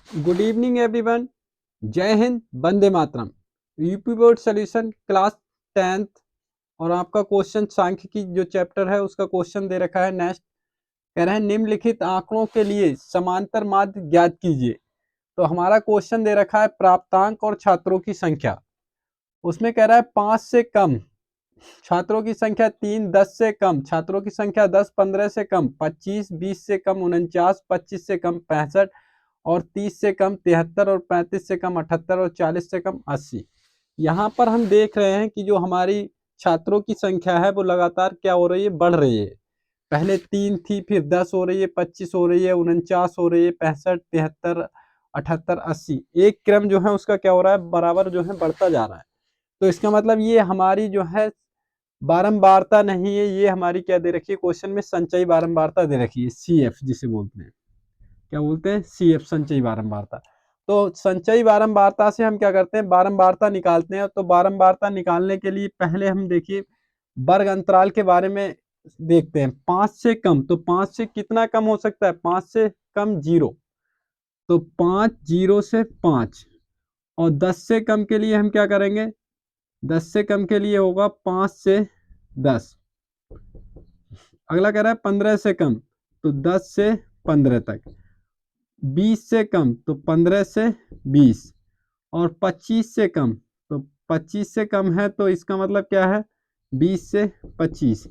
Good evening everyone. जय हिंद, वंदे मातरम। UP board solution class 10th और आपका क्वेश्चन सांख्यिकी जो चैप्टर है उसका क्वेश्चन दे रखा है। नेक्स्ट कह रहे हैं निम्नलिखित आंकड़ों के लिए समांतर माध्य ज्ञात कीजिए। तो हमारा क्वेश्चन दे रखा है प्राप्तांक और छात्रों की संख्या। उसमें कह रहा है 5 से कम छात्रों की संख्या 3, 10 से कम छात्रों की संख्या 10, 15 से कम 25, 20 से कम 49, 25 से कम 65 और 30 से कम 73 और 35 से कम 78 और 40 से कम 80। यहाँ पर हम देख रहे हैं कि जो हमारी छात्रों की संख्या है वो लगातार क्या हो रही है, बढ़ रही है। पहले 3 थी, फिर 10 हो रही है, 25 हो रही है, 49 हो रही है, 65, 73, 78, 80। एक क्रम जो है उसका क्या हो रहा है, बराबर जो है बढ़ता जा रहा है। तो इसका मतलब ये हमारी जो है बारंबारता नहीं है, ये हमारी क्या दे रखी है क्वेश्चन में, संचयी बारंबारता दे रखी है, CF जिसे बोलते हैं। क्या बोलते हैं, CF, संचयी बारंबारता। तो संचयी बारंबारता से हम क्या करते हैं, बारंबारता निकालते हैं। तो बारंबारता निकालने के लिए पहले हम देखिए वर्ग अंतराल के बारे में देखते हैं। 5 से कम, तो 5 से कितना कम हो सकता है, 5 से कम 0, तो 5 0 से 5। और 10 से कम के लिए हम क्या करेंगे, 10 से कम के लिए होगा 5 से 10। अगला कह रहा है 15 से कम, तो 10 से 15 तक। 20 से कम तो 15 से 20। और 25 से कम, तो 25 से कम है तो इसका मतलब क्या है, 20 से 25।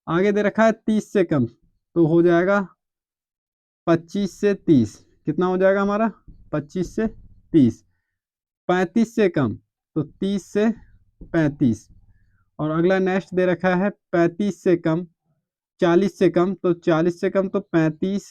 आगे दे रखा है 30 से कम, तो हो जाएगा 25 से 30। कितना हो जाएगा हमारा, 25 से 30। 35 से कम, तो 30 से 35। और अगला नेक्स्ट दे रखा है 35 से कम, 40 से कम, तो 40 से कम तो 35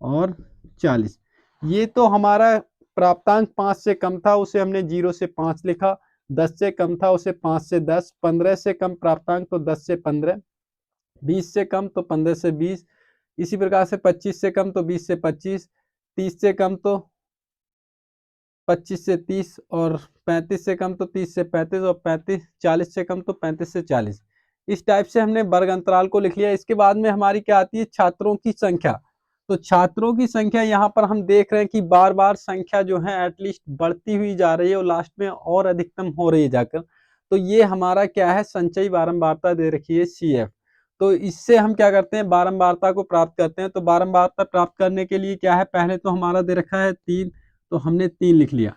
और 40। ये तो हमारा प्राप्तांक 5 से कम था, उसे हमने 0 से 5 लिखा। 10 से कम था उसे 5 से 10। 15 से कम प्राप्तांक तो 10 से 15। 20 से कम तो 15 से 20। इसी प्रकार से 25 से कम तो 20 से 25। 30 से कम तो 25 से 30। और 35 से कम तो 30 से 35। और 40 से कम तो 35 से 40। इस टाइप से हमने वर्ग अंतराल को लिख लिया। इसके बाद में हमारी क्या आती है, छात्रों की संख्या। तो छात्रों की संख्या यहाँ पर हम देख रहे हैं कि बार बार संख्या जो है एटलीस्ट बढ़ती हुई जा रही है और लास्ट में और अधिकतम हो रही है जाकर। तो ये हमारा क्या है, संचयी बारंबारता दे रखी है, CF। तो इससे हम क्या करते हैं, बारंबारता को प्राप्त करते हैं। तो बारंबारता प्राप्त करने के लिए क्या है, पहले तो हमारा दे रखा है 3, तो हमने 3 लिख लिया।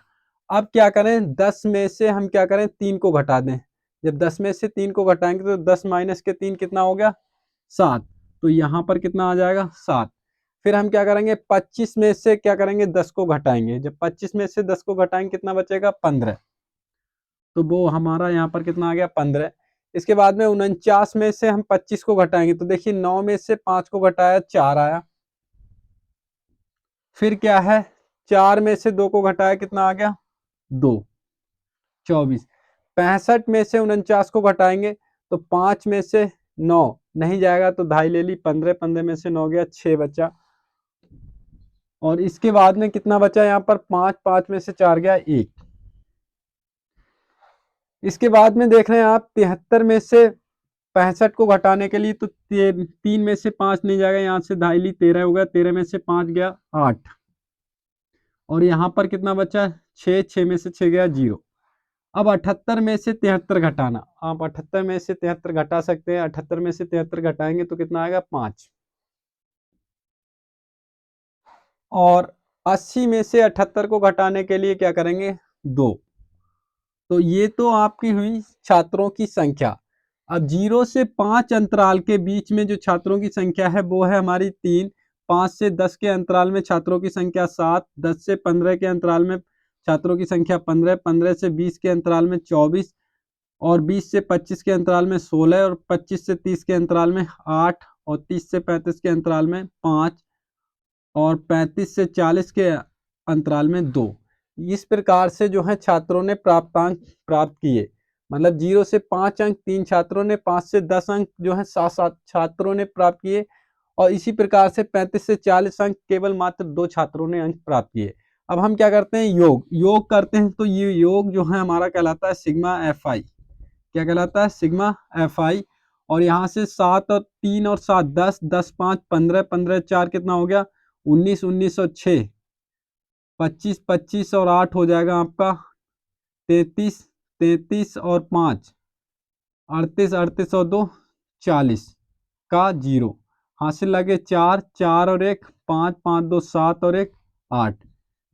अब क्या करें, 10 में से हम क्या करें, 3 को घटा दें। जब 10 में से 3 को घटाएंगे तो 10 माइनस के 3 कितना हो गया, 7। तो यहाँ पर कितना आ जाएगा, 7। फिर हम क्या करेंगे, 25 में से क्या करेंगे, 10 को घटाएंगे। जब 25 में से 10 को घटाएंगे कितना बचेगा, 15। तो वो हमारा यहाँ पर कितना आ गया, 15। इसके बाद में 49 में से हम 25 को घटाएंगे, तो देखिए 9 में से 5 को घटाया, 4 आया। फिर क्या है, 4 में से 2 को घटाया, कितना आ गया, 2, 24। 65 में से 49 को घटाएंगे तो 5 में से 9 नहीं जाएगा, तो 2.5 ले ली। 15, 15 में से 9 गया, 6 बचा। और इसके बाद में कितना बचा यहाँ पर, 5, 5 में से 4 गया, 1। इसके बाद में देख रहे हैं आप, 73 में से 65 को घटाने के लिए तो 3 में से 5 नहीं जाएगा, यहाँ से 2.5 ली, 13 हो गया। 13 में से 5 गया, 8। और यहाँ पर कितना बचा, 6, 6 में से 6 गया, 0। अब 78 में से 73 घटाना, आप 78 में से 73 घटा सकते हैं। 78 में से 73 घटाएंगे तो कितना आएगा, 5। और 80 में से 78 को घटाने के लिए क्या करेंगे, 2। तो ये तो आपकी हुई छात्रों की संख्या। अब 0 से 5 अंतराल के बीच में जो छात्रों की संख्या है वो है हमारी 3। 5 से 10 के अंतराल में छात्रों की संख्या 7। 10 से 15 के अंतराल में छात्रों की संख्या 15। 15 से 20 के अंतराल में 24। और 20 से 25 के अंतराल में 16। और 25 से 30 के अंतराल में 8। और 30 से 35 के अंतराल में 5। और 35 से 40 के अंतराल में 2। इस प्रकार से जो है छात्रों ने प्राप्तांक प्राप्त किए। मतलब 0 से 5 अंक 3 छात्रों ने, 5 से 10 अंक जो है 7 छात्रों ने प्राप्त किए। और इसी प्रकार से 35 से 40 अंक केवल मात्र 2 छात्रों ने अंक प्राप्त किए। अब हम क्या करते हैं, योग करते हैं। तो ये योग जो है हमारा कहलाता है सिग्मा FI। क्या कहलाता है, सिग्मा FI। और यहाँ से 7 और 3 और 7 10, 10 5 15, 15 4 कितना हो गया, 19, 19 और 6 25 25 और 8 हो जाएगा आपका 33 33 और 5 38 38 और 2 40 का 0 हासिल लगे 4 4 और 1 5 5 2 7 और 1 8।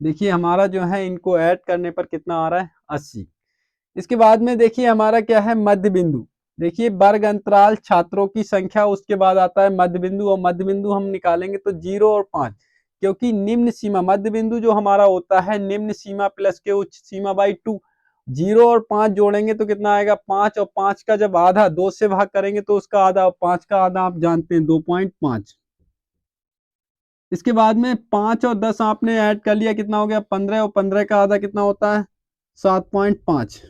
देखिए हमारा जो है इनको ऐड करने पर कितना आ रहा है 80। इसके बाद में देखिए हमारा क्या है मध्य बिंदु। देखिए वर्ग अंतराल छात्रों की संख्या, उसके बाद आता है मध्य बिंदु, और मध्य बिंदु हम निकालेंगे तो 0 और 5, क्योंकि निम्न सीमा मध्य बिंदु जो हमारा होता है निम्न सीमा प्लस के उच्च सीमा बाई 2। 0 और 5 जोड़ेंगे तो कितना आएगा 5, और 5 का जब आधा 2 से भाग करेंगे तो उसका आधा, और 5 का आधा आप जानते हैं 2.5। इसके बाद में 5 और 10 आपने ऐड कर लिया, कितना हो गया 15, और 15 का आधा कितना होता है 7.5।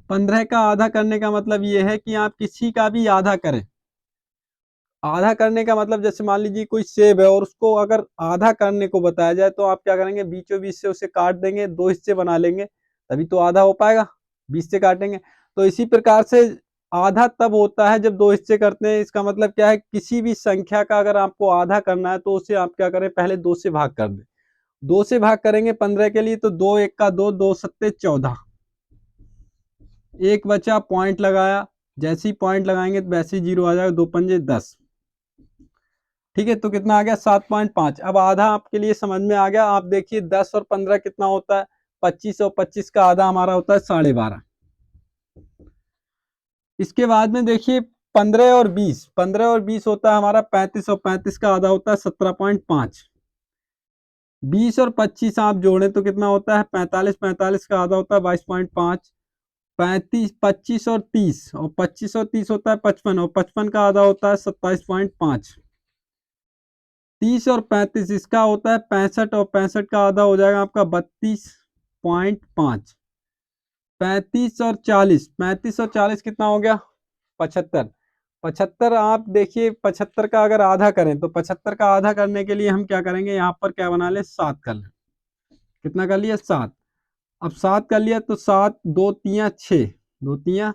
15 का आधा करने का मतलब ये है कि आप किसी का भी आधा करें। आधा करने का मतलब जैसे मान लीजिए कोई सेब है और उसको अगर आधा करने को बताया जाए तो आप क्या करेंगे, बीचों बीच से उसे काट देंगे, 2 हिस्से बना लेंगे, तभी तो आधा हो पाएगा, बीच से काटेंगे। तो इसी प्रकार से आधा तब होता है जब 2 हिस्से करते हैं। इसका मतलब क्या है, किसी भी संख्या का अगर आपको आधा करना है तो उसे आप क्या करें, पहले 2 से भाग कर दें। 2 से भाग करेंगे 15 के लिए तो 2 1 का 2, 2 सत्ते 14, एक बचा, पॉइंट लगाया, जैसे ही पॉइंट लगाएंगे तो वैसे ही 0 आ जाएगा, 2 पंजे 10। ठीक है, तो कितना आ गया 7.5। अब आधा आपके लिए समझ में आ गया। आप देखिए 10 और 15 कितना होता है 25, और 25 का आधा हमारा होता है 12.5। इसके बाद में देखिए 15 और 20, 15 और 20 होता है हमारा 35, और 35 का आधा होता है 17.5। 20 और 25 आप जोड़ें तो कितना होता है 45, 45 का आधा होता है 22.5। 35 25 और 30, और 25 और 30 होता है 55, और 55 का आधा होता है 27.5। 30 और 35 इसका होता है 65, और 65 का आधा हो जाएगा आपका 32.5। 35 और 40, 35 और 40 कितना हो गया 75। 75 आप देखिए 75 का अगर आधा करें तो 75 का आधा करने के लिए हम क्या करेंगे, यहाँ पर क्या बना लें 7 कर लें। कितना कर लिया 7। अब 7 कर लिया तो 7 2 3 6, 2 3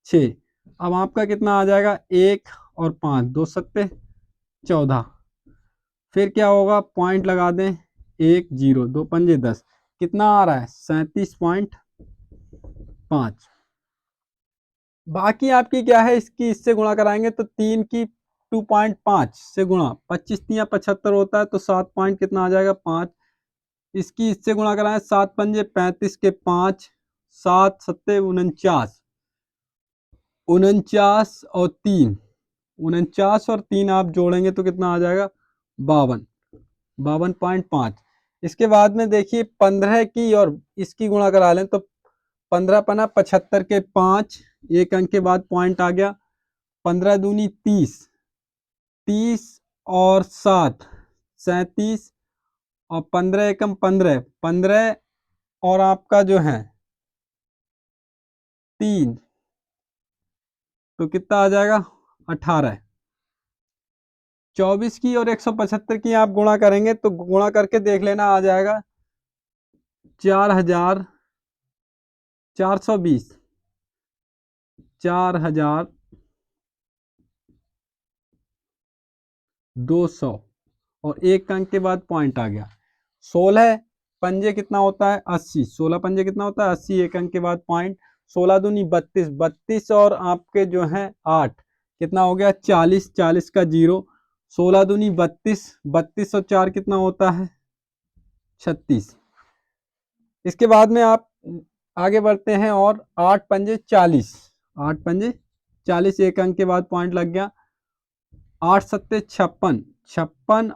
6। अब आपका कितना आ जाएगा 1 और 5, 2 सत्ते 14। फिर क्या होगा, पॉइंट लगा दें 1 0, 2 पंजे 10, कितना आ रहा है 37.5। बाकी आपकी क्या है, इसकी इससे गुणा कराएंगे तो 3 की 2.5 से गुणा, 25 3 75 होता है तो 7 पॉइंट कितना आ जाएगा 5। इसकी इससे गुणा कराएं 7 पंजे 35 के 5, 7 सत्ते 49, 49 और 3, 49 और 3 आप जोड़ेंगे तो कितना आ जाएगा 52, 52.5। इसके बाद में देखिए 15 की और इसकी गुणा करा लें तो 15 पना 75 के 5, एक अंक के बाद पॉइंट आ गया, 15 दूनी 30, 30 और 7 37, और 15 एकम 15, 15 और आपका जो है 3, तो कितना आ जाएगा 18। 24 की और 175 की आप गुणा करेंगे तो गुणा करके देख लेना, आ जाएगा 4420, 4200, और एक अंक के बाद पॉइंट आ गया। 16 पंजे कितना होता है 80, 16 पंजे कितना होता है 80, एक अंक के बाद पॉइंट। 16 दूनी 32, 32 और आपके जो है 8 कितना हो गया 40, 40 का 0। 16 दूनी 32, 32 और 4 कितना होता है 36। इसके बाद में आप आगे बढ़ते हैं और 8 पंजे 40, 8 पंजे 40, एक अंक के बाद पॉइंट लग गया। 8 सत्ते 56, 56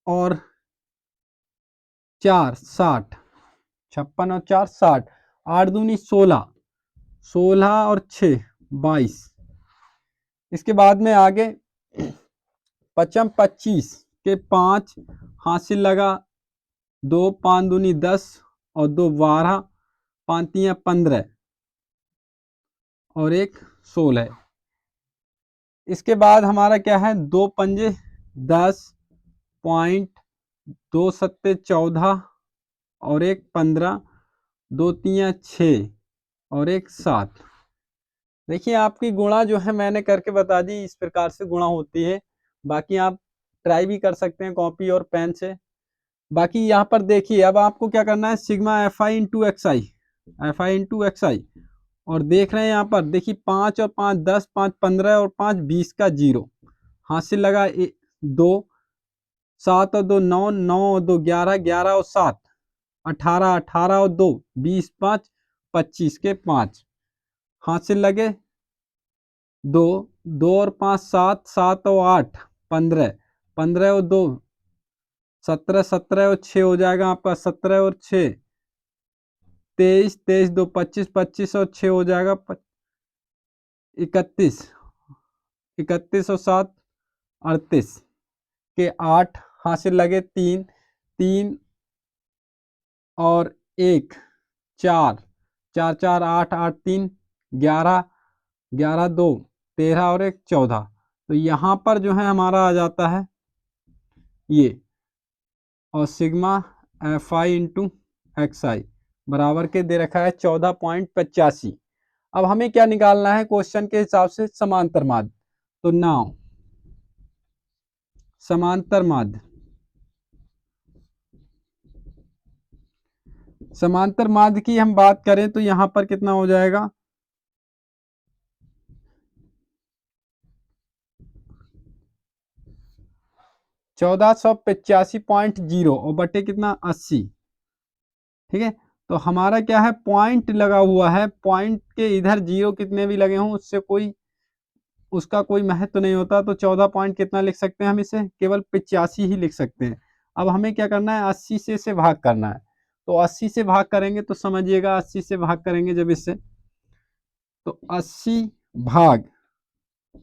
और 4 60, 56 और 4 60। 8 दूनी 16, 16 और 6 22। इसके बाद में आगे 55 25 के 5 हासिल लगा, 2 5 दूनी 10 और 2 12, 5 3 15 और 1 16। इसके बाद हमारा क्या है 2 पंजे 10 पॉइंट, 2 सत्ते 14 और 1 15, 2 3 6 और 1 7। देखिए आपकी गुणा जो है मैंने करके बता दी, इस प्रकार से गुणा होती है। बाकी आप ट्राई भी कर सकते हैं कॉपी और पेन से। बाकी यहाँ पर देखिए, अब आपको क्या करना है, sigma F I into X I, F I into X I, और देख रहे हैं यहाँ पर देखिए 5 और 5 10, 5 15 और 5 20 का 0, हासिल लगा 2, 7 और 2 9, 9 और 2 11, 11 और 7 18, 18 और 2 20, 5 25 के 5, हासिल लगे 2, 2 और 5 7, 7 और 8 15, 15 और 2 17, 17 और 6 हो जाएगा आपका 17 और 6 23, 23 2 25, 25 और 6 हो जाएगा 31, 31 और 7 38 के 8, हासिल लगे 3, 3 और 1 4, 4 4 8 8 3 11, 11 2 13 और 1 14। तो यहाँ पर जो है हमारा आ जाता है ये, और sigma F I into X I बराबर के दे रखा है 14.85। अब हमें क्या निकालना है क्वेश्चन के हिसाब से, समांतर माध्य। तो नाउ समांतर माध्य, समांतर माध्य की हम बात करें तो यहां पर कितना हो जाएगा, 1485.0 और बटे कितना 80। ठीक है, तो हमारा क्या है, पॉइंट लगा हुआ है, पॉइंट के इधर जीरो कितने भी लगे हों उससे कोई, उसका कोई महत्व नहीं होता। तो 14 पॉइंट कितना लिख सकते हैं हम, इसे केवल 85 ही लिख सकते हैं। अब हमें क्या करना है, 80 से इसे भाग करना है। तो 80 से भाग करेंगे तो समझिएगा, 80 से भाग करेंगे जब इससे, तो 80 भाग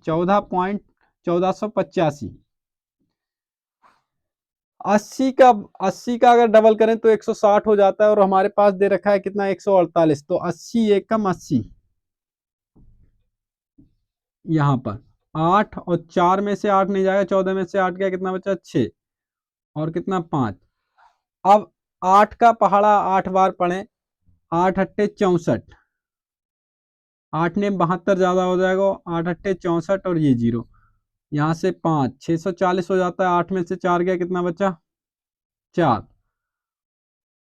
14.1485, 80 का अगर डबल करें तो 160 हो जाता है, और हमारे पास दे रखा है कितना 148। तो 80 एकम 80, यहाँ पर 8 और 4 में से 8 नहीं जाएगा, 14 में से 8 गया, कितना बचा 6 और कितना 5। अब 8 का पहाड़ा 8 बार पढ़े, 8 अट्ठे 64, 8 ने 72 ज्यादा हो जाएगा, 8 अट्ठे 64 और ये 0, यहाँ से 5 640 हो जाता है। 8 में से 4 गया, कितना बचा 4।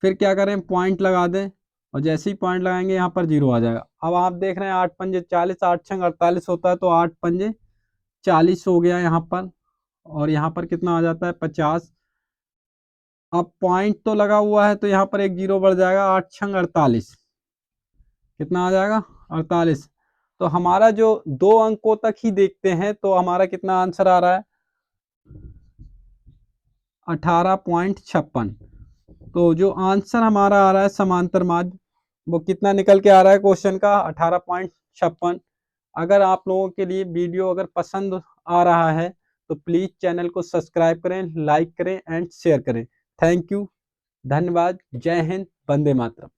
फिर क्या करें, पॉइंट लगा दें, और जैसे ही पॉइंट लगाएंगे यहाँ पर 0 आ जाएगा। अब आप देख रहे हैं 8 पंजे 40, 8 छंग 48 होता है, तो 8 पंजे 40 हो गया यहाँ पर, और यहाँ पर कितना आ जाता है 50। अब पॉइंट तो लगा हुआ है तो यहाँ पर एक 0 बढ़ जाएगा, 8 छंग 48, कितना आ जाएगा 48। तो हमारा जो 2 अंकों तक ही देखते हैं तो हमारा कितना आंसर आ रहा है, 18.56। तो जो आंसर हमारा आ रहा है समांतर माध्य, वो कितना निकल के आ रहा है क्वेश्चन का, 18.56। अगर आप लोगों के लिए वीडियो अगर पसंद आ रहा है तो प्लीज चैनल को सब्सक्राइब करें, लाइक करें एंड शेयर करें। थैंक यू, धन्यवाद, जय हिंद, वंदे मातरम।